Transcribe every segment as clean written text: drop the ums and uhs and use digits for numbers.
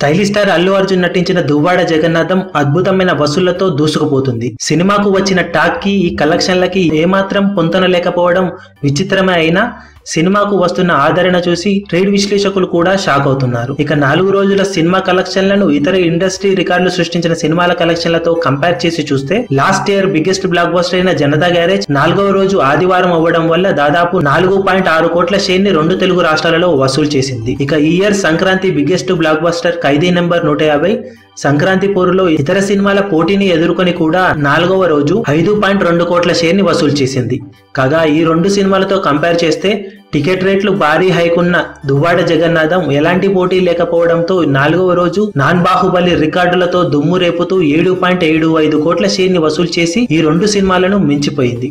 Stylish star Allu Arjun నటించిన దువ్వాడ జగన్నాథం అద్భుతమైన వసూళ్లతో దూసుకుపోతుంది. సినిమాకు వచ్చిన టాక్ కి ఈ కలెక్షన్లకి ఏమాత్రం పొంతన లేకపోవడం విచిత్రమే అయినా సినిమాకు వస్తున్న ఆదరణ చూసి ట్రేడ్ విశ్లేషకులు కూడా షాక్ అవుతున్నారు. ఇక 4 రోజుల సినిమా కలెక్షన్లను ఇతర ఇండస్ట్రీ రికార్డులు సృష్టించిన సినిమాల కలెక్షన్లతో కంపేర్ చేసి చూస్తే last year biggest block buster అయిన జనతా గ్యారేజ్ 4వ రోజు ఆదివారం అవ్వడం వల్ల దాదాపు 4.6 కోట్ల షేర్ ని 2 తెలుగు రాష్ట్రాలలో వసూలు చేసింది. ఇక ఈ year Sankranti biggest blockbuster Khaidi number 150 Sankranti పోరులో ఇతర సినిమాల పోటీని ఎదుర్కొని కూడా 4వ రోజు 5.2 కోట్ల షేర్ ని వసూలు చేసింది. కాగా ఈ 2 సినిమాలతో కంపేర్ చేస్తే టికెట్ రేట్లు భారీ హైక్ ఉన్న దువ్వాడ జగన్నాథం ఎలాంటి పోటీ లేకపోవడంతో 4వ రోజు నాన్ బాహుబలి రికార్డులతో దుమ్ము రేపుతూ 7.75 కోట్ల షేర్ ని వసూలు చేసి ఈ 2 సినిమాలను మించిపోయింది.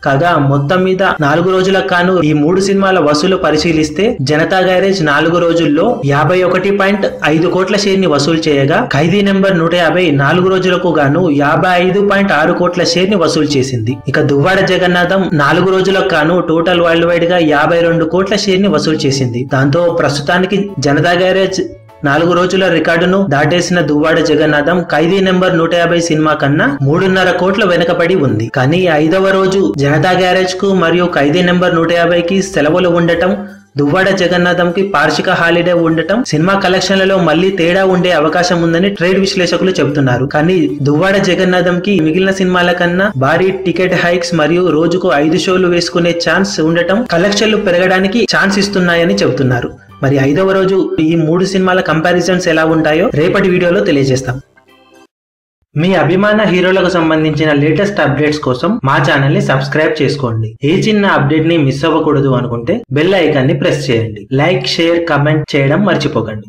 కాగా మొత్తం మీద 4 రోజులకు గాను ఈ 3 సినిమాల వసూలు పరిశీలిస్తే జనతా గ్యారేజ్ 4 రోజుల్లో 51.5 కోట్ల షేర్ ని వసూలు చేయగా ఖైదీ నెంబర్ 150 4 రోజులకు గాను 55.6 కోట్ల షేర్ ని వసూలు చేసింది. ఇక దువ్వాడ జగన్నాథం 4 రోజులకు గాను టోటల్ వరల్డ్ వైడ్ గా 52 కోట్ల షేర్ ని వసూలు చేసింది. దాంతో ప్రస్తుతానికి జనతా గ్యారేజ్ 4 రోజుల రికార్డును దాటేసిన దువ్వాడ జగన్నాథం ఖైదీ నెంబర్ 150 సినిమా కన్నా 3.5 కోట్ల వెనుకబడి ఉంది. కానీ 5వ రోజు జనతా గ్యారేజ్ కు మరియు ఖైదీ నెంబర్ 150 కి సెలవులు ఉండటం, దువ్వాడ జగన్నాథం కి పార్షిక హాలిడే ఉండటం సినిమా కలెక్షన్లలో మళ్లీ తేడా ఉండే అవకాశం ఉందని ట్రేడ్ విశ్లేషకులు చెబుతున్నారు. కానీ దువ్వాడ జగన్నాథం కి మిగిలిన సినిమాల కన్నా భారీ టికెట్ హైక్స్ మరియు రోజుకు 5 షోలు వేసుకునే ఛాన్స్ ఉండటం కలెక్షన్లు పెరగడానికి ఛాన్స్ ఇస్తున్నాయని చెబుతున్నారు. మరి 5వ రోజు ఈ 3 సినిమాల కంపారిజన్స్ ఎలా ఉంటాయో రేపటి వీడియోలో తెలియజేస్తాం. మీ అభిమాన హీరోలకు సంబంధించిన లేటెస్ట్ అప్డేట్స్ కోసం మా ఛానల్ ని సబ్స్క్రైబ్ చేసుకోండి. ఏ చిన్న అప్డేట్ ని మిస్ అవ్వకూడదు అనుకుంటే బెల్ ఐకాన్ ని ప్రెస్ చేయండి. లైక్, షేర్, కమెంట్ చేయడం మర్చిపోకండి.